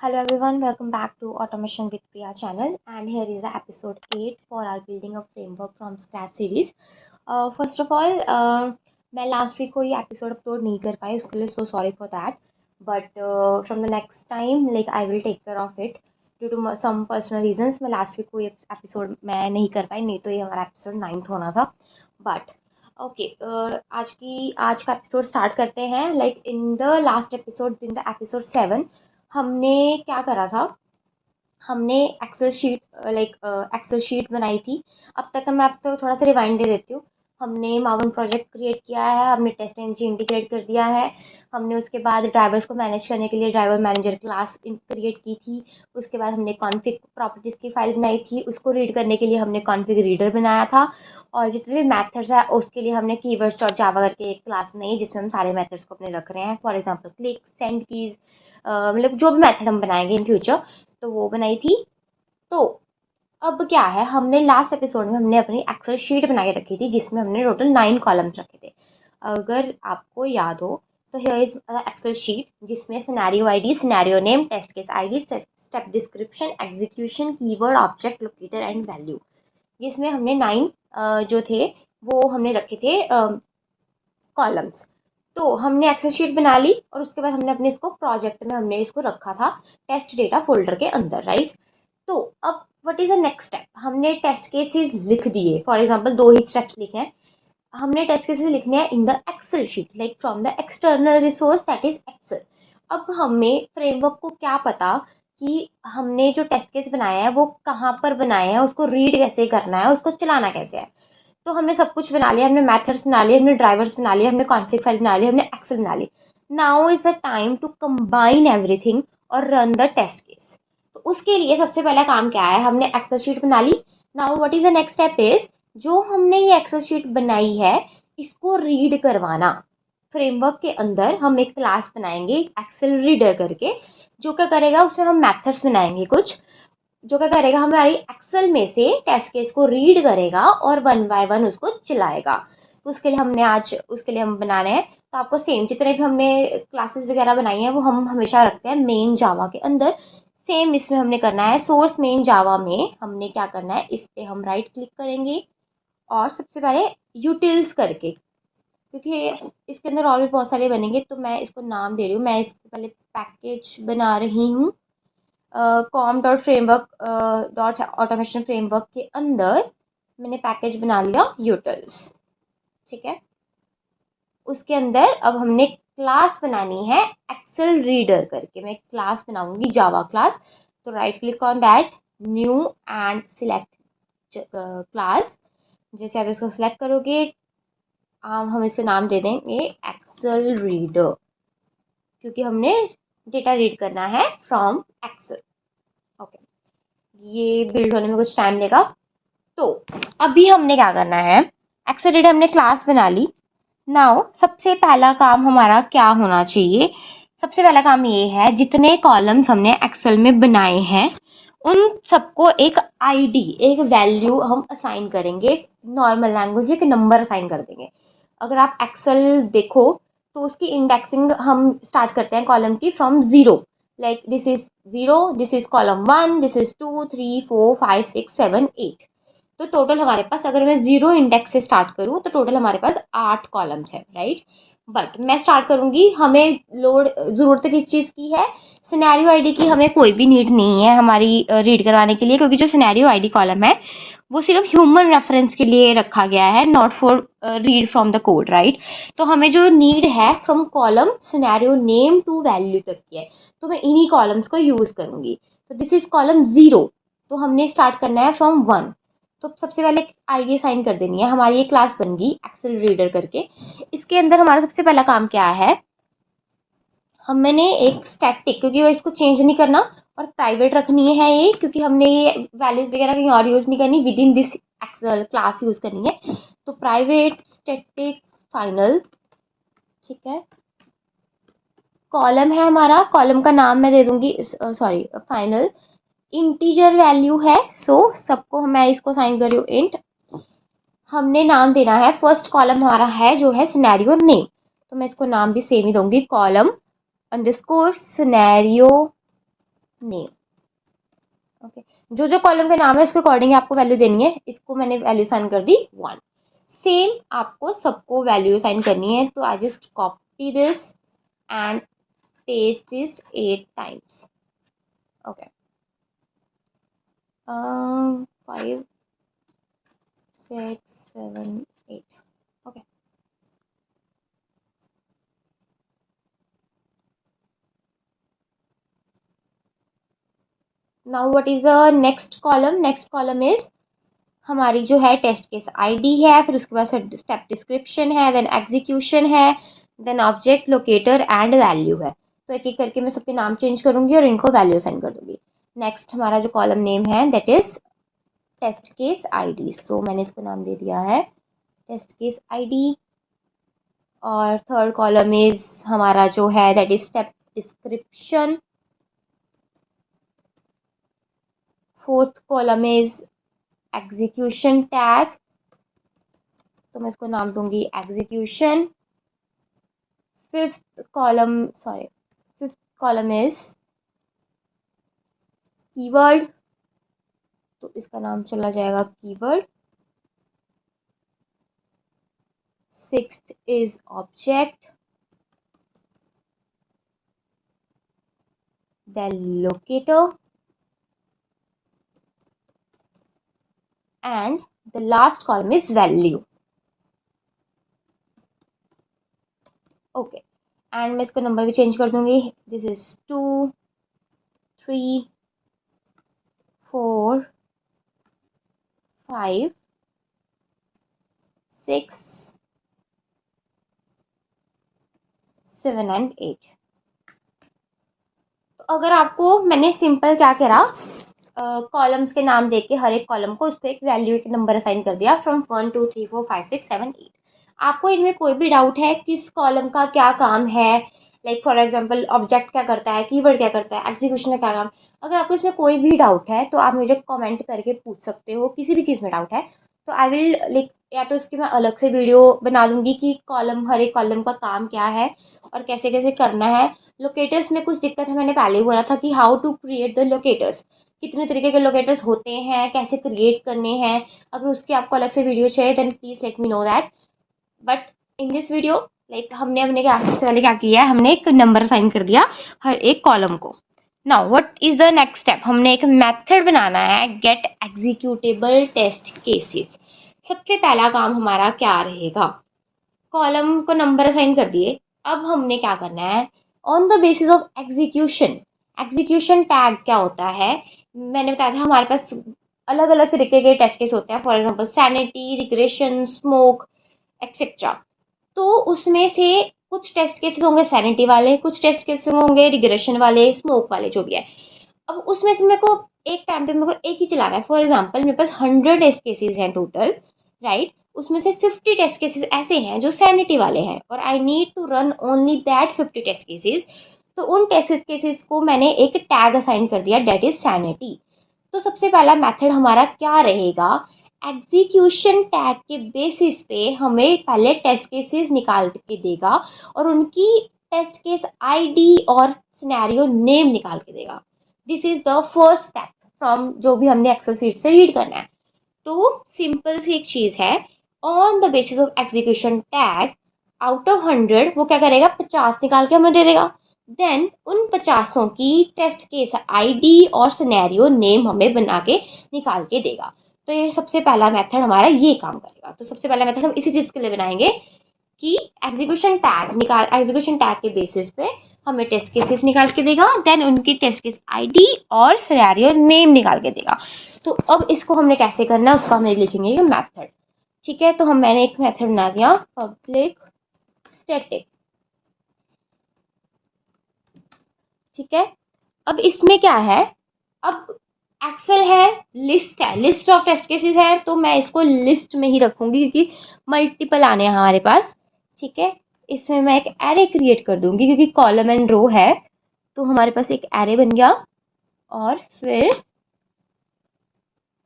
Hello everyone, welcome back to Automation with Priya channel, and here is the episode 8 for our building a framework from scratch series. First of all, मैं last week को ये episode upload नहीं कर पाई, उसके लिए so sorry for that. But from the next time like I will take care of it due to some personal reasons. मैं last week को ये एपिसोड मैं नहीं कर पाई, नहीं तो ये हमारा एपिसोड 9th होना था. बट ओके, आज का एपिसोड स्टार्ट करते हैं. Like in the last episode, in the episode 7 हमने क्या करा था. हमने एक्सेल शीट एक्सेल शीट बनाई थी. अब तक मैं आपको थोड़ा सा रिवाइंड दे देती हूँ. हमने मावन प्रोजेक्ट क्रिएट किया है, हमने टेस्ट इंजन इंटीग्रेट कर दिया है. हमने उसके बाद ड्राइवर्स को मैनेज करने के लिए ड्राइवर मैनेजर क्लास क्रिएट की थी. उसके बाद हमने कॉन्फ़िग प्रॉपर्टीज़ की फाइल बनाई थी, उसको रीड करने के लिए हमने कॉन्फ़िग रीडर बनाया था. और जितने भी मेथड्स है उसके लिए हमने कीवर्ड्स डॉट जावा करके एक क्लास बनाई जिसमें हम सारे मेथड्स को अपने रख रहे हैं. For example click, send keys, मतलब जो भी मेथड हम बनाएंगे इन फ्यूचर, तो वो बनाई थी. तो अब क्या है, हमने लास्ट एपिसोड में हमने अपनी एक्सेल शीट बना के रखी थी जिसमें हमने टोटल 9 कॉलम्स रखे थे. अगर आपको याद हो तो हियर इज एक्सेल शीट जिसमें scenario ID, scenario name, test case ID, step description, execution, keyword, object, locator and value. जिसमें हमने 9 जो थे वो हमने रखे थे कॉलम्स. तो हमने एक्सेल शीट बना ली और उसके बाद हमने अपने इसको प्रोजेक्ट में हमने इसको रखा था टेस्ट डेटा फोल्डर के अंदर, राइट. तो अब what is the next step. हमने टेस्ट केसेस लिख दिए. फॉर एग्जांपल 2 ही स्टेप्स लिखे हैं. हमने टेस्ट केसेस लिखने हैं in the excel sheet, like from the external resource that is excel. अब हमें फ्रेमवर्क को क्या पता कि हमने जो टेस्ट केस बनाया है वो कहाँ पर बनाए हैं, उसको रीड कैसे करना है, उसको चलाना कैसे है. तो हमने सब कुछ बना लिया. हमने मेथड्स बना लिए, हमने ड्राइवर्स बना लिए, हमने कॉन्फ़िग फाइल बना ली, हमने एक्सेल बना ली. Now is the time to combine everything और रन द टेस्ट केस. तो उसके लिए सबसे पहला काम क्या है, हमने एक्सेल शीट बना ली. Now what is the next step is, जो हमने ये एक्सेल शीट बनाई है इसको रीड करवाना. फ्रेमवर्क के अंदर हम एक क्लास बनाएंगे एक्सेल रीडर करके, जो क्या करेगा, उसमें हम मेथड्स बनाएंगे कुछ, जो क्या करेगा, हमारी एक्सेल में से टेस्ट केस को रीड करेगा और 1 बाय 1 उसको चलाएगा. तो उसके लिए हम बना रहे हैं. तो आपको सेम जितने भी हमने क्लासेस वगैरह बनाई हैं वो हम हमेशा रखते हैं मेन जावा के अंदर. सेम इसमें हमने करना है. सोर्स मेन जावा में हमने क्या करना है, इस पे हम राइट क्लिक करेंगे और सबसे पहले यूटिल्स करके, क्योंकि इसके अंदर और भी बहुत सारे बनेंगे तो मैं इसको नाम दे रही हूँ. मैं इसके पहले पैकेज बना रही हूँ. Com dot framework dot automation framework के अंदर मैंने पैकेज बना लिया यूटिल्स, ठीक है. उसके अंदर अब हमने क्लास बनानी है एक्सेल रीडर करके. मैं क्लास बनाऊंगी जावा क्लास. तो right click on that, new and select class. जैसे आप इसको सिलेक्ट करोगे हम इसे नाम दे देंगे एक्सेल रीडर, क्योंकि हमने डेटा रीड करना है फ्रॉम एक्सेल. ओके, ये बिल्ड होने में कुछ टाइम लेगा. तो अभी हमने क्या करना है, एक्सेल रीडर हमने क्लास बना ली. नाउ सबसे पहला काम हमारा क्या होना चाहिए, सबसे पहला काम ये है, जितने कॉलम्स हमने एक्सेल में बनाए हैं उन सबको एक आईडी, एक वैल्यू हम असाइन करेंगे. नॉर्मल लैंग्वेज एक नंबर असाइन कर देंगे. अगर आप एक्सेल देखो तो उसकी इंडेक्सिंग हम स्टार्ट करते हैं कॉलम की from zero. Like this is 0, this is column 1, this is 2, 3, 4, 5, 6, 7, 8. तो टोटल हमारे पास, अगर मैं 0 इंडेक्स से स्टार्ट करूँ तो टोटल हमारे पास 8 कॉलम्स हैं, राइट. बट मैं स्टार्ट करूँगी, हमें लोड ज़रूरत किस चीज़ की है, सिनेरियो आईडी की हमें कोई भी नीड नहीं है हमारी रीड करवाने के लिए, क्योंकि जो सिनेरियो आईडी कॉलम है वो सिर्फ ह्यूमन रेफरेंस के लिए रखा गया है, not for read from the code, right. तो हमें जो नीड है from column scenario name to value तक की है, तो मैं इन्हीं कॉलम्स को यूज़ करूँगी. तो दिस इज कॉलम 0, तो हमने स्टार्ट करना है फ्रॉम 1. तो सबसे पहले आईडी साइन कर देनी है. हमारी ये क्लास बन गई एक्सेल रीडर करके. इसके अंदर हमारा सबसे पहला काम क्या है, हमने एक स्टैटिक, क्योंकि वो इसको चेंज नहीं करना, और प्राइवेट रखनी है ये, क्योंकि हमने ये वैल्यूज वगैरह कहीं और यूज़ नहीं करनी, within this excel class use करनी है. तो प्राइवेट स्टैटिक फाइनल, ठीक है. कॉलम है हमारा, कॉलम का नाम मैं दे दूंगी, सॉरी फाइनल. इंटीजर वैल्यू है, सो सबको मैं इसको साइन कर रही हूँ इंट. हमने नाम देना है, फर्स्ट कॉलम हमारा है जो है सिनेरियो नेम, तो मैं इसको नाम भी सेम ही दूंगी, column underscore scenario name. Okay, जो जो कॉलम का नाम है उसके अकॉर्डिंग आपको वैल्यू देनी है। इसको मैंने वैल्यू साइन कर दी 1। सेम आपको सबको वैल्यू साइन करनी है, तो I just copy this and paste this 8 times. Okay, 5 6 7 8। Okay, now what is the next column? Next column is हमारी जो है टेस्ट केस आईडी है, फिर उसके बाद स्टेप डिस्क्रिप्शन है, देन एग्जीक्यूशन है, then object locator and value है। तो एक एक करके मैं सबके नाम चेंज करूंगी और इनको वैल्यू असाइन कर दूंगी। नेक्स्ट हमारा जो कॉलम नेम है that is test case ID, so मैंने इसको नाम दे दिया है टेस्ट केस आईडी। और थर्ड कॉलम इज हमारा जो है that is step description. Fourth column is execution tag, तो मैं इसको नाम दूंगी execution. Fifth column is keyword, तो इसका नाम चला जाएगा keyword. Sixth is object, then locator, and the last column is value. Okay, and मैं इसको नंबर भी चेंज कर दूंगी। This is 2 3 4 5 6 7 and 8। तो अगर आपको मैंने सिंपल क्या करा, कॉलम्स के नाम देके हर एक कॉलम को उसको एक वैल्यू एक नंबर असाइन कर दिया फ्रॉम 1 2 3 4 5 6 7 8। आपको इनमें कोई भी डाउट है किस कॉलम का क्या काम है, लाइक फॉर एग्जांपल ऑब्जेक्ट क्या करता है, कीवर्ड क्या करता है, एग्जीक्यूशन का क्या काम, अगर आपको इसमें कोई भी डाउट है तो आप मुझे कमेंट करके पूछ सकते हो। किसी भी चीज़ में डाउट है तो आई विल लाइक, या तो इसकी मैं अलग से वीडियो बना दूंगी कि कॉलम हर एक कॉलम का काम क्या है और कैसे कैसे करना है। लोकेटर्स में कुछ दिक्कत है, मैंने पहले ही बोला था कि how to create the locators, कितने तरीके के लोकेटर्स होते हैं, कैसे क्रिएट करने हैं। अगर उसकी आपको अलग से वीडियो चाहिए then please let me know that. But in this video like हमने अपने क्या सबसे पहले क्या किया है, हमने एक नंबर असाइन कर दिया हर एक कॉलम को। Now what is the next step? हमने एक मेथड बनाना है गेट एग्जीक्यूटेबल टेस्ट केसेस। सबसे पहला काम हमारा क्या रहेगा, कॉलम को नंबर असाइन कर दिए। अब हमने क्या करना है, on the basis of execution. Execution tag क्या होता है, मैंने बताया था हमारे पास अलग अलग तरीके के टेस्ट केस होते हैं, for example sanity, regression, smoke etcetera. तो उसमें से कुछ टेस्ट केसेस होंगे सैनिटी वाले, कुछ टेस्ट केसेस होंगे रिग्रेशन वाले, स्मोक वाले, जो भी है। अब उसमें से मेरे को एक टाइम पे मेरे को एक ही चलाना है। फॉर एग्जांपल मेरे पास 100 टेस्ट केसेस हैं टोटल, राइट। उसमें से 50 टेस्ट केसेस ऐसे हैं जो सैनिटी वाले हैं और I need to run only that 50 test cases. तो उन टेस्ट केसेस को मैंने एक टैग असाइन कर दिया दैट इज सैनिटी। तो सबसे पहला मेथड हमारा क्या रहेगा, एग्जीक्यूशन टैग के बेसिस पे हमें पहले टेस्ट केसेस निकाल के देगा और उनकी टेस्ट केस आईडी और सिनेरियो नेम निकाल के देगा। This is the first step from जो भी हमने एक्सेल शीट से रीड करना है। तो सिंपल सी एक चीज है, on the basis of execution tag out of 100 वो क्या करेगा, 50 निकाल के हमें दे देगा। देन उन 50 की टेस्ट केस आईडी और सिनेरियो नेम हमें बना के निकाल के देगा। तो ये सबसे पहला मेथड हमारा ये काम करेगा। तो सबसे पहला मेथड हम इसी चीज के लिए बनाएंगे कि एग्जीक्यूशन टैग के बेसिस पे हमें टेस्ट केसेस निकाल के देगा, देन उनकी टेस्ट केस आईडी और सिनेरियो नेम निकाल के देगा। तो अब इसको हमने कैसे करना है उसका हम लिखेंगे मेथड। ठीक है, तो मैंने एक मेथड बना दिया पब्लिक स्टैटिक। ठीक है, अब इसमें क्या है, अब एक्सेल है, लिस्ट है, लिस्ट ऑफ टेस्ट केसेस है, तो मैं इसको लिस्ट में ही रखूंगी क्योंकि मल्टीपल आने हैं हमारे पास। ठीक है, इसमें मैं एक एरे क्रिएट कर दूंगी क्योंकि कॉलम एंड रो है, तो हमारे पास एक एरे बन गया। और फिर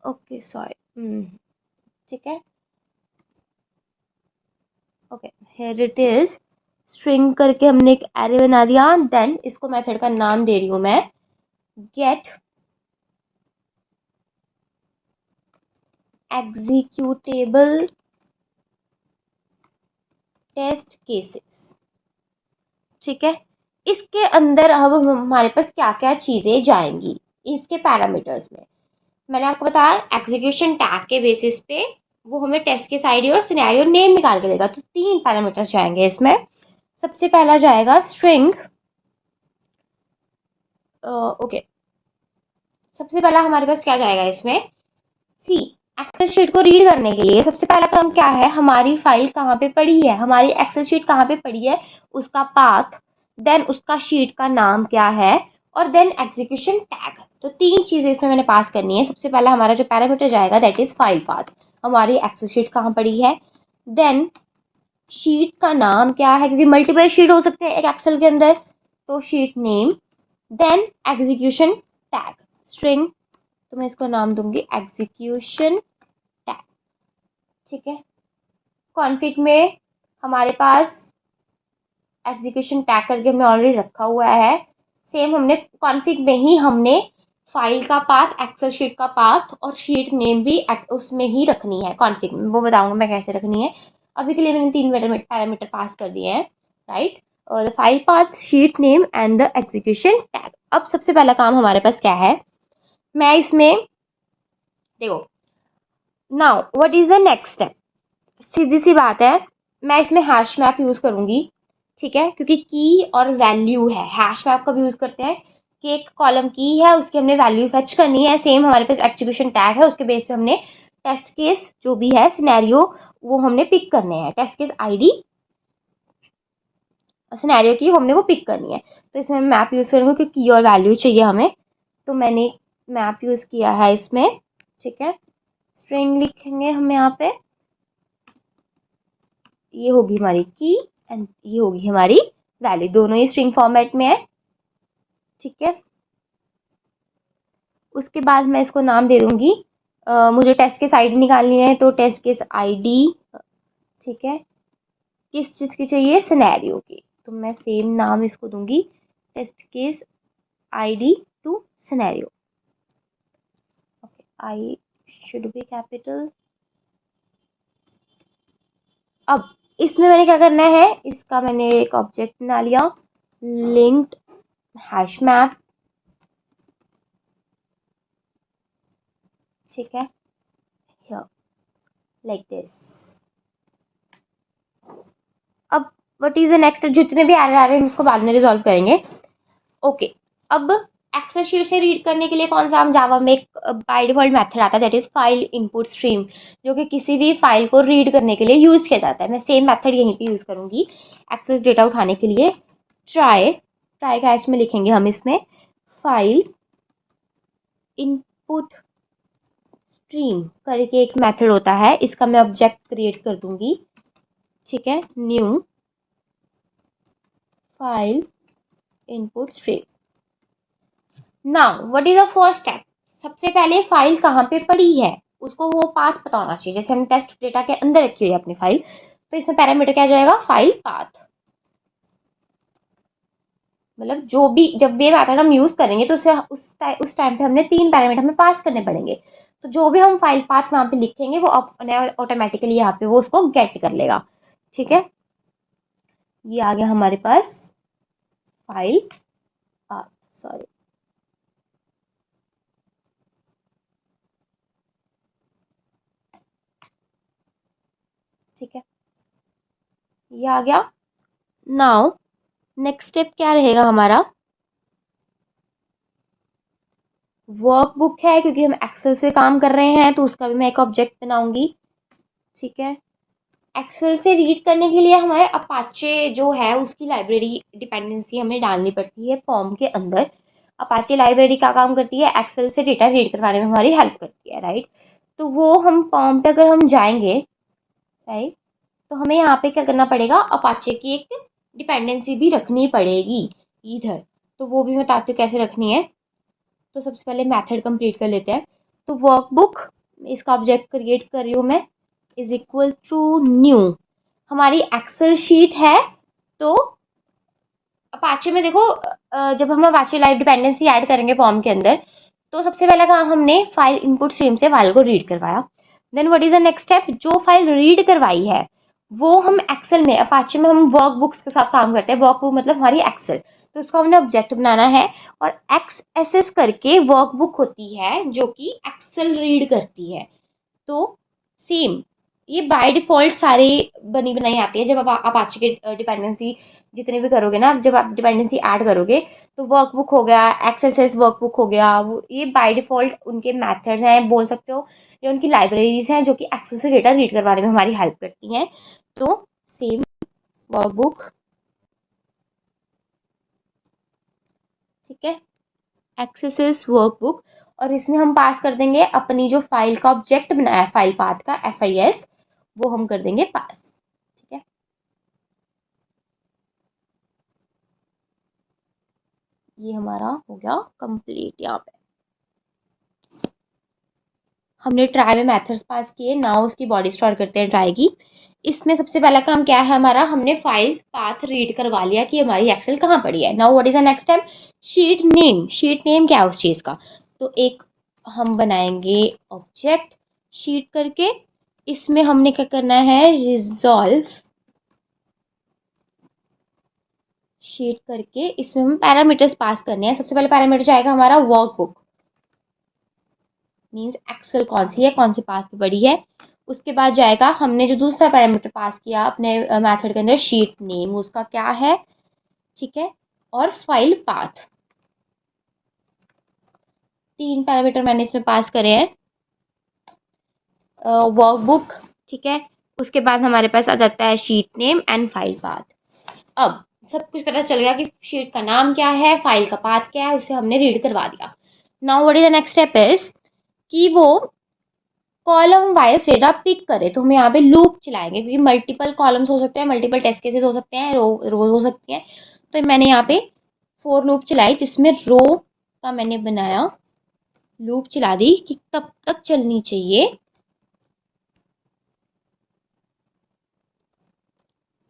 ओके सॉरी, ठीक है, okay here it is, string करके हमने एक एरे बना दिया। देन इसको मेथड का नाम दे रही हूँ मैं गेट एग्जीक्यूटेबल टेस्ट केसेस। ठीक है, इसके अंदर अब हमारे पास क्या क्या चीजें जाएंगी इसके पैरामीटर्स में। मैंने आपको बताया एग्जीक्यूशन टैग के बेसिस पे वो हमें टेस्ट केस आईडी और सिनेरियो नेम निकाल के देगा। तो 3 पैरामीटर्स जाएंगे इसमें। सबसे पहला जाएगा स्ट्रिंग। ओके, सबसे पहला हमारे पास क्या जाएगा इसमें, सी एक्सेल शीट को रीड करने के लिए सबसे पहला काम क्या है, हमारी फाइल कहाँ पे पड़ी है, हमारी एक्सेल शीट कहाँ पे पड़ी है, उसका पाथ, देन उसका शीट का नाम क्या है, और देन एग्जीक्यूशन टैग। तो 3 चीजें इसमें मैंने पास करनी है। सबसे पहला हमारा जो पैरामीटर जाएगा दैट इज फाइल पाथ, हमारी एक्सेल शीट कहाँ पड़ी है, देन शीट का नाम क्या है, क्योंकि मल्टीपल शीट हो सकते हैं एक एक्सेल के अंदर, तो sheet name, then execution tag string, तो मैं इसको नाम दूंगी एग्जीक्यूशन टैग। ठीक है, कॉन्फ़िग में हमारे पास एग्जीक्यूशन टैग करके हमने ऑलरेडी रखा हुआ है। सेम हमने कॉन्फ़िग में ही हमने फाइल का पाथ, एक्सेल शीट का पाथ और शीट नेम भी उसमें ही रखनी है कॉन्फ़िग में, वो बताऊंगा मैं कैसे रखनी है। अभी के लिए मैंने 3 पैरामीटर पास कर दिए हैं, राइट, और the file path, sheet name and the execution tag. अब सबसे पहला काम हमारे पास क्या है, मैं इसमें देखो, now what is the next step. सीधी सी बात है, मैं इसमें हैश मैप यूज़ करूँगी। ठीक है, क्योंकि की और वैल्यू है, हैश मैप कब यूज़ करते हैं कि एक कॉलम की है उसकी हमने वैल्यू फेच करनी है। सेम हमारे पास एग्जीक्यूशन टैग है, उसके बेस पे हमने टेस्ट केस जो भी है सिनेरियो वो हमने पिक करने हैं, टेस्ट केस आईडी सिनेरियो की हमने वो पिक करनी है। तो इसमें मैप यूज़ करूँगी क्योंकि की और वैल्यू चाहिए हमें, तो मैंने मैप यूज़ किया है इसमें। ठीक है, स्ट्रिंग लिखेंगे हम यहाँ पे, ये होगी हमारी की एंड ये होगी हमारी वैल्यू, दोनों ही स्ट्रिंग फॉर्मेट में है। ठीक है, उसके बाद मैं इसको नाम दे दूंगी, मुझे टेस्ट केस आईडी निकालनी है तो टेस्ट केस आईडी। ठीक है, किस चीज़ की चाहिए, सिनेरियो की, तो मैं सेम नाम इसको दूंगी test case ID to scenario. Okay, I should be capital. अब इसमें मैंने क्या करना है, इसका मैंने एक ऑब्जेक्ट बना लिया, लिंक्ड हैश मैप। ठीक है, here like this। अब व्हाट इज द नेक्स्ट, जितने भी एरर आ रहे हैं इसको बाद में रिजॉल्व करेंगे। ओके, अब एक्सेल शीट से रीड करने के लिए कौन सा हम जावा में एक बाय डिफॉल्ट मेथड आता है that is file input stream, जो कि किसी भी फाइल को रीड करने के लिए यूज किया जाता है। मैं सेम मेथड यहीं पे यूज करूंगी एक्सेस डेटा उठाने के लिए। ट्राई ट्राई कैश में लिखेंगे हम इसमें फाइल इनपुट स्ट्रीम करके एक मेथड होता है, इसका मैं ऑब्जेक्ट क्रिएट कर दूंगी। ठीक है, new file input stream. Now what is the first step, सबसे पहले फाइल कहाँ पे पड़ी है उसको वो पाथ पता होना चाहिए। जैसे हम टेस्ट डेटा के अंदर रखी हुई है अपनी फाइल, तो इसमें पैरामीटर क्या जाएगा, फाइल पाथ। मतलब जो भी जब भी मेथड हम यूज करेंगे तो उसे उस टाइम पे हमने 3 पैरामीटर हमें पास करने पड़ेंगे। तो जो भी हम फाइल पाथ वहां पे लिखेंगे वो ऑटोमेटिकली यहाँ पे वो उसको गेट कर लेगा। ठीक है, ये आ गया हमारे पास फाइल पाथ, सॉरी, ठीक है, ये आ गया। नाउ नेक्स्ट स्टेप क्या रहेगा हमारा, वर्कबुक है, क्योंकि हम एक्सेल से काम कर रहे हैं तो उसका भी मैं एक ऑब्जेक्ट बनाऊंगी। ठीक है, एक्सेल से रीड करने के लिए हमारे अपाचे जो है उसकी लाइब्रेरी डिपेंडेंसी हमें डालनी पड़ती है फॉर्म के अंदर। अपाचे लाइब्रेरी का काम करती है, एक्सेल से डेटा रीड करवाने में हमारी हेल्प करती है, राइट। तो वो हम फॉर्म पे अगर हम जाएंगे, राइट, तो हमें यहाँ पे क्या करना पड़ेगा, अपाचे की एक डिपेंडेंसी भी रखनी पड़ेगी इधर। तो वो भी मैं बताती हूँ कैसे रखनी है। तो सबसे पहले मेथड कंप्लीट कर लेते हैं। तो वर्कबुक, इसका ऑब्जेक्ट क्रिएट कर रही हूँ मैं, इज इक्वल टू न्यू, हमारी एक्सेल शीट है। तो अपाचे में देखो जब हम अपाचे लाइव डिपेंडेंसी ऐड करेंगे फॉर्म के अंदर, तो सबसे पहला काम हमने फाइल इनपुट स्ट्रीम से फाइल को रीड करवाया। Then what is the next step? जो फाइल रीड करवाई है वो हम एक्सेल में, अपाचे में हम वर्क बुक्स के साथ काम करते हैं। वर्क बुक मतलब हमारी एक्सेल, तो उसको हमने ऑब्जेक्ट बनाना है और एक्स एस करके वर्क बुक होती है जो कि एक्सेल रीड करती है। तो सेम ये बाय डिफ़ॉल्ट सारे बनी बनाई आती है। जब आप अपाचे के डिपेंडेंसी जितने भी करोगे ना, जब आप डिपेंडेंसी ऐड करोगे तो वर्कबुक हो गया, एक्सएसएस वर्कबुक हो गया, वो ये बाय डिफ़ॉल्ट उनके मेथड्स हैं बोल सकते हो, या उनकी लाइब्रेरीज़ हैं जो कि एक्सेस से डेटा रीड करवाने में हमारी हेल्प करती हैं। तो सेम वर्कबुक, ठीक है, एक्सेसएस वर्कबुक, और इसमें हम पास कर देंगे अपनी जो फाइल का ऑब्जेक्ट बनाया है फाइल पाथ का FIS, वो हम कर देंगे पास। ठीक है, ये हमारा हो गया कंप्लीट। यहाँ पे हमने ट्राई में मेथड्स पास किए, नाउ उसकी बॉडी स्टोर करते हैं ट्राई की। इसमें सबसे पहला काम क्या है हमारा, हमने फाइल पाथ रीड करवा लिया कि हमारी एक्सेल कहाँ पड़ी है। Now what is the next step? Sheet name. Sheet name क्या है उस चीज़ का? तो एक हम बनाएंगे ऑब्जेक्ट शीट करके, इसमें हमने क्या करना है, रिजॉल्व शीट करके इसमें हम पैरामीटर्स पास करने हैं। सबसे पहले पैरामीटर जाएगा हमारा वर्कबुक, मीन्स एक्सेल कौन सी है, कौन सी पाथ पे बड़ी है। उसके बाद जाएगा हमने जो दूसरा पैरामीटर पास किया अपने मेथड के अंदर, शीट नेम, उसका क्या है, ठीक है, और फाइल पाथ। 3 पैरामीटर मैंने इसमें पास करे हैं। वर्कबुक, ठीक है, उसके बाद हमारे पास आ जाता है sheet name and file path. अब सब कुछ पता चल गया कि शीट का नाम क्या है, फाइल का पाथ क्या है, उसे हमने रीड करवा दिया। Now what is the next step is कि वो कॉलम वाइज डेटा पिक करे। तो हम यहाँ पे लूप चलाएंगे क्योंकि मल्टीपल कॉलम्स हो सकते हैं, मल्टीपल टेस्ट केसेस हो सकते हैं, रोज हो सकती हैं। तो मैंने यहाँ पे फोर लूप चलाई जिसमें रो का मैंने बनाया लूप चला दी कि कब तक चलनी चाहिए,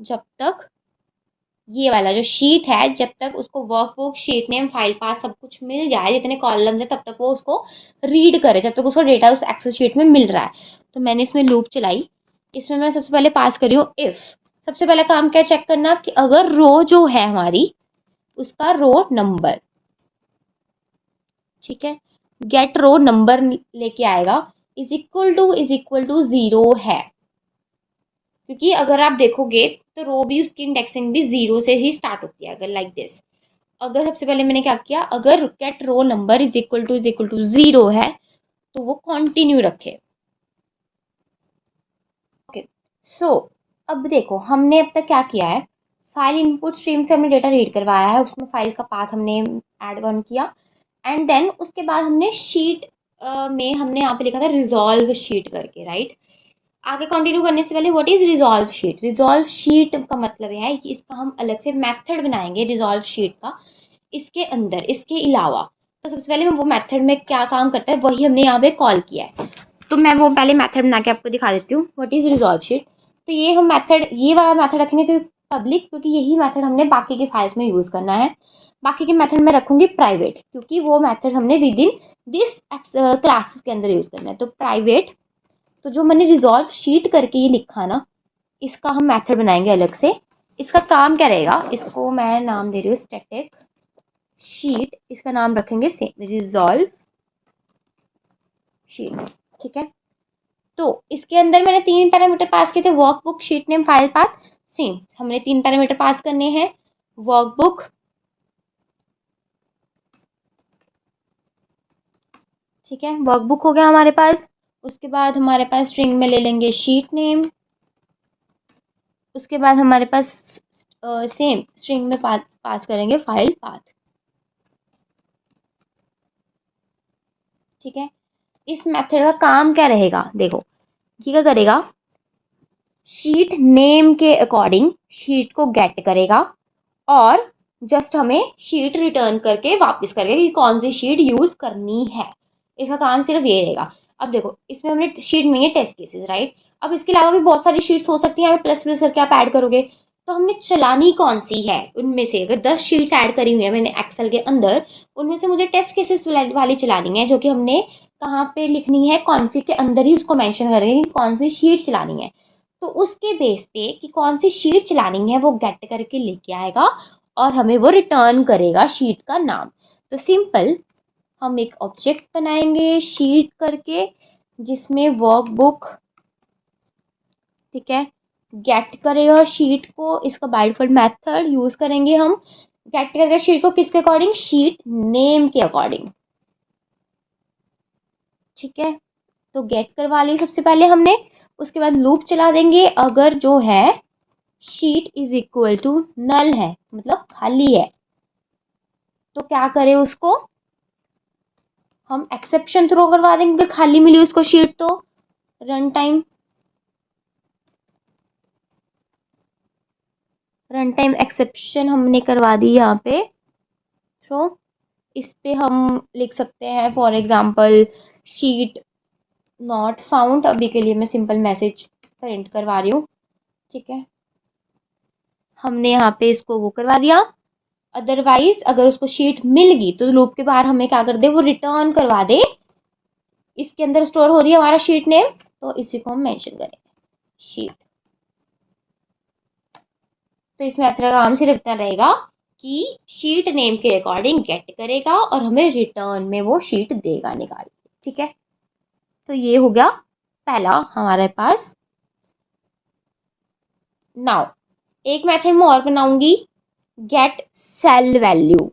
जब तक ये वाला जो शीट है, जब तक उसको workbook, sheet name, file path सब कुछ मिल जाए, जितने कॉलम्स है तब तक वो उसको रीड करे, जब तक उसको डेटा उस एक्सेल शीट में मिल रहा है। तो मैंने इसमें लूप चलाई। इसमें मैं सबसे पहले पास करी हूँ इफ। सबसे पहला काम क्या चेक करना कि अगर रो जो है हमारी उसका रो नंबर, ठीक है, गेट रो नंबर लेके आएगा इज इक्वल टू 0 है। क्योंकि अगर आप देखोगे तो रो भी उसकी इंडेक्सिंग भी 0 से ही स्टार्ट होती है। अगर लाइक दिस, अगर सबसे पहले मैंने क्या किया, अगर get row number is equal to 0 है तो वो कंटिन्यू रखे। ओके, सो अब देखो हमने अब तक क्या किया है, फाइल इनपुट स्ट्रीम से हमने डेटा रीड करवाया है, उसमें फाइल का पाथ हमने ऐड ऑन किया, एंड देन उसके बाद हमने शीट में हमने यहाँ पे लिखा था रिजॉल्व शीट करके, राइट। आगे कंटिन्यू करने से पहले what is resolve sheet? Resolve sheet का मतलब है कि इसका हम अलग से मेथड बनाएंगे रिजॉल्व शीट का, इसके अंदर इसके अलावा। तो सबसे पहले मैं वो मेथड में क्या काम करता है वही हमने यहाँ पे कॉल किया है। तो मैं वो पहले मेथड बना के आपको दिखा देती हूँ, व्हाट इज रिजॉल्व शीट। तो ये हम मेथड, ये वाला मेथड रखेंगे क्योंकि पब्लिक, क्योंकि यही मेथड हमने बाकी के फाइल्स में यूज़ करना है। बाकी के मेथड में रखूंगी प्राइवेट क्योंकि वो मेथड हमने विद इन दिस क्लासेस के अंदर यूज़ करना है। तो प्राइवेट, तो जो मैंने रिजॉल्व शीट करके ये लिखा ना, इसका हम मेथड बनाएंगे अलग से। इसका काम क्या रहेगा, इसको मैं नाम दे रही हूँ स्टैटिक शीट, इसका नाम रखेंगे सेम रिजॉल्व शीट, ठीक है। तो इसके अंदर मैंने 3 पैरामीटर पास किए थे, workbook, sheet name, file path. Same हमने 3 पैरामीटर पास करने हैं, वर्कबुक, ठीक है, वर्कबुक हो गया हमारे पास। उसके बाद हमारे पास स्ट्रिंग में ले लेंगे शीट नेम, उसके बाद हमारे पास सेम स्ट्रिंग में पास करेंगे फाइल पाथ, ठीक है। इस मेथड का काम क्या रहेगा, देखो ये क्या करेगा, शीट नेम के अकॉर्डिंग शीट को गेट करेगा और जस्ट हमें शीट रिटर्न करके वापस करेगा कि कौन सी शीट यूज करनी है। इसका काम सिर्फ ये रहेगा। अब देखो इसमें हमने शीट में है टेस्ट केसेस, राइट। अब इसके अलावा भी बहुत सारी शीट्स हो सकती हैं, प्लस प्लस करके आप ऐड करोगे तो हमने चलानी कौन सी है उनमें से, अगर 10 शीट्स ऐड करी हुई है मैंने एक्सेल के अंदर, उनमें से मुझे टेस्ट केसेस वाली चलानी है, जो कि हमने कहाँ पे लिखनी है, कॉन्फ़िग के अंदर ही उसको मेंशन करेंगे कि कौन सी शीट चलानी है। तो उसके बेस पे कि कौन सी शीट चलानी है वो गेट करके लेके आएगा और हमें वो रिटर्न करेगा शीट का नाम। तो सिंपल, हम एक ऑब्जेक्ट बनाएंगे शीट करके जिसमें वर्कबुक, ठीक है, गेट करेगा शीट को, इसका बाय डिफॉल्ट मेथड यूज करेंगे हम, गेट करेगा शीट को किसके अकॉर्डिंग, शीट नेम के अकॉर्डिंग, ठीक है। तो गेट करवा ली सबसे पहले हमने, उसके बाद लूप चला देंगे, अगर जो है sheet is equal to null है, मतलब खाली है, तो क्या करें उसको, हम एक्सेप्शन थ्रो करवा देंगे, अगर खाली मिली उसको शीट तो रन टाइम एक्सेप्शन हमने करवा दी यहाँ पे थ्रो। इस पे हम लिख सकते हैं for example sheet not found, अभी के लिए मैं सिंपल मैसेज प्रिंट करवा रही हूँ, ठीक है। हमने यहाँ पे इसको वो करवा दिया, अदरवाइज अगर उसको शीट मिल गई तो लूप के बाहर हमें क्या कर दे, वो रिटर्न करवा दे, इसके अंदर स्टोर हो रही है हमारा शीट नेम, तो इसी को हम मेंशन करेंगे शीट। तो इस मेथड का काम सिर्फ इतना रहेगा कि शीट नेम के अकॉर्डिंग गेट करेगा और हमें रिटर्न में वो शीट देगा निकाल के, ठीक है। तो ये हो गया पहला हमारे पास। नाउ एक मेथड मैं और बनाऊंगी, गेट सेल वैल्यू,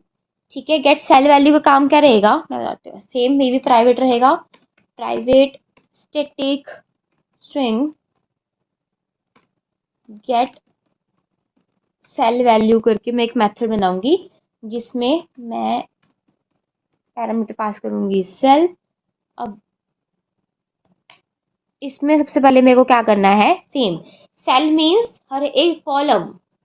ठीक है। गेट सेल वैल्यू का काम क्या रहेगा मैं बताती हूँ, सेम ये भी प्राइवेट रहेगा, private static string get cell value करके मैं एक मेथड बनाऊंगी जिसमें मैं पैरामीटर पास करूंगी सेल। अब इसमें सबसे पहले मेरे को क्या करना है, सेम सेल मीन्स हर एक कॉलम,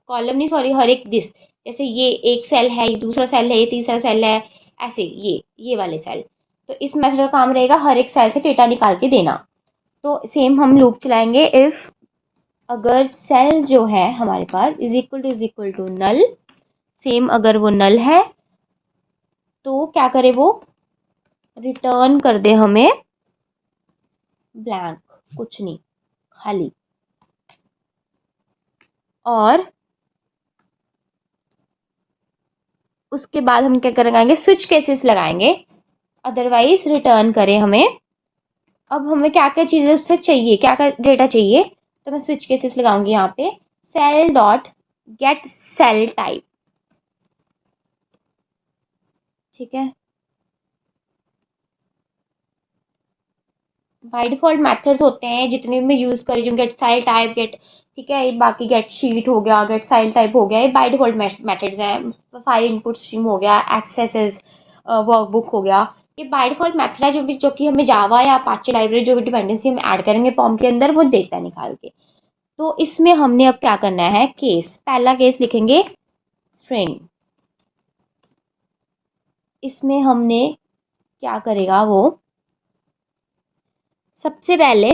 कॉलम नहीं सॉरी, हर एक दिस, जैसे ये एक सेल है, ये दूसरा सेल है, ये तीसरा सेल है, ऐसे ये वाले सेल। तो इस मेथड का काम रहेगा हर एक सेल से डेटा निकाल के देना। तो सेम हम लूप चलाएंगे, इफ अगर सेल जो है हमारे पास is equal to null, same अगर वो नल है तो क्या करे वो, रिटर्न कर दे हमें ब्लैंक, कुछ नहीं, खाली। और उसके बाद हम क्या करेंगे, स्विच केसेस लगाएंगे, अदरवाइज रिटर्न करें हमें। अब हमें क्या क्या चीज़ें उससे चाहिए, क्या क्या डेटा चाहिए, तो मैं स्विच केसेस लगाऊंगी यहाँ पे, cell dot get cell type, ठीक है। बाय डिफॉल्ट मेथड्स होते हैं जितने भी मैं यूज़ कर रही हूँ, गेट सेल टाइप, गेट, ठीक है, बाकी गेट शीट हो गया, गेट सेल टाइप हो गया, ये बाय डिफॉल्ट मेथड्स हैं। फाइल इनपुट स्ट्रीम हो गया, एक्सेसेस वर्कबुक हो गया, ये बाय डिफॉल्ट मेथड है जो कि हमें जावा या अपाचे लाइब्रेरी जो भी डिपेंडेंसी हम ऐड करेंगे फॉर्म के अंदर वो देता है निकाल के। तो इसमें हमने अब क्या करना है, केस, पहला केस लिखेंगे स्ट्रिंग, इसमें हमने क्या करेगा वो, सबसे पहले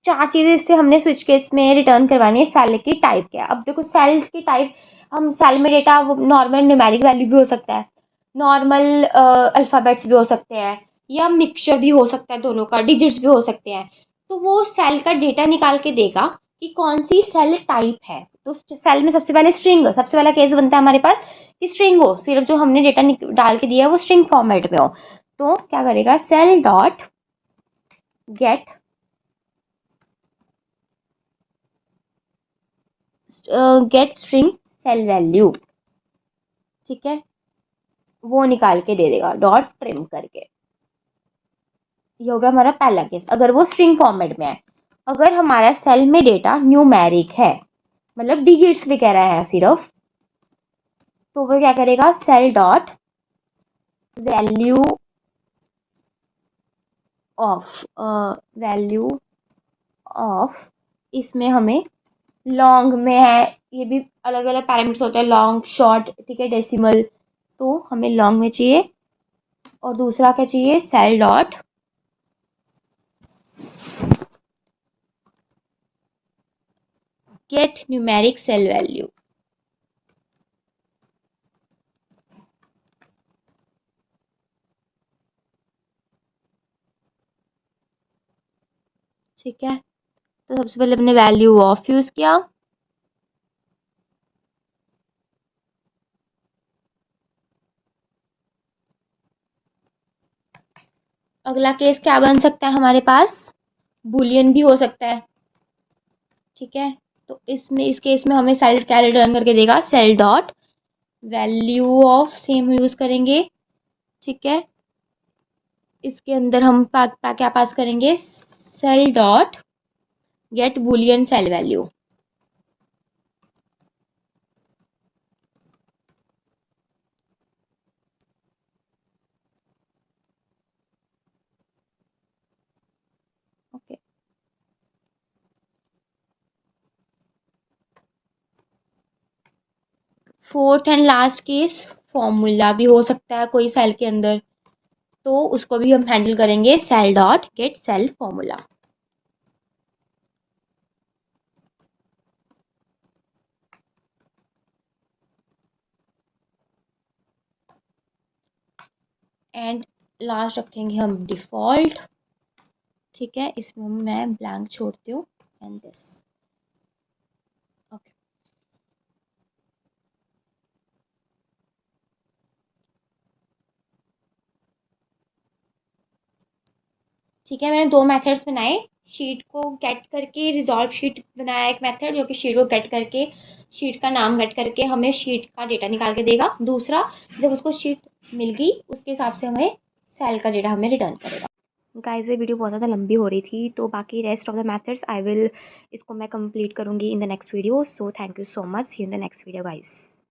चार चीजें इससे हमने स्विच केस में रिटर्न करवानी है, सेल की टाइप क्या है। अब देखो सेल की टाइप, हम सेल में डेटा नॉर्मल न्यूमेरिक वैल्यू भी हो सकता है, नॉर्मल अल्फाबेट्स भी हो सकते हैं, या मिक्सचर भी हो सकता है, दोनों का डिजिट्स भी हो सकते हैं। तो वो सेल का डेटा निकाल के देगा कि कौन सी सेल टाइप है। तो सेल में सबसे पहले स्ट्रिंग, सबसे पहला केस बनता है हमारे पास कि स्ट्रिंग हो, सिर्फ जो हमने डेटा डाल के दिया है वो स्ट्रिंग फॉर्मेट में हो। तो क्या करेगा, cell dot get get string cell value, ठीक है, वो निकाल के दे देगा डॉट ट्रिम करके। ये होगा हमारा पहला केस, अगर वो स्ट्रिंग फॉर्मेट में है। अगर हमारा सेल में डेटा न्यूमेरिक है, मतलब डिजिट्स भी कह रहा है सिर्फ, तो वो क्या करेगा, cell dot value of, value of, इसमें हमें लॉन्ग में है, ये भी अलग अलग पैरामीटर्स होते हैं, लॉन्ग शॉर्ट, ठीक है, डेसिमल, तो हमें लॉन्ग में चाहिए। और दूसरा क्या चाहिए, cell dot get numeric cell value. ठीक है, तो सबसे पहले हमने वैल्यू ऑफ यूज़ किया। अगला केस क्या बन सकता है हमारे पास, बूलियन भी हो सकता है। ठीक है, तो इसमें इस केस में हमें सेल क्या रिटर्न करके देगा, cell dot value of same use करेंगे। ठीक है, इसके अंदर हम क्या पास करेंगे, cell dot get boolean cell value. Okay, fourth and last case, formula भी हो सकता है कोई सेल के अंदर, तो उसको भी हम हैंडल करेंगे cell dot get cell formula. And last रखेंगे हम डिफ़ॉल्ट। ठीक है, इसमें मैं ब्लैंक छोड़ती हूँ एंड दिस। ओके, ठीक है, मैंने दो मेथड्स बनाए। शीट को गेट करके रिजॉल्व शीट बनाया एक मेथड, जो कि शीट को गेट करके शीट का नाम गेट करके हमें शीट का डेटा निकाल के देगा। दूसरा, जब उसको शीट मिल गई उसके हिसाब से हमें सेल का डेटा हमें रिटर्न करेगा। गाइस, ये वीडियो बहुत ज़्यादा लंबी हो रही थी, तो बाकी rest of the methods I will इसको मैं कंप्लीट करूँगी in the next video. So thank you so much, see you in the next video guys.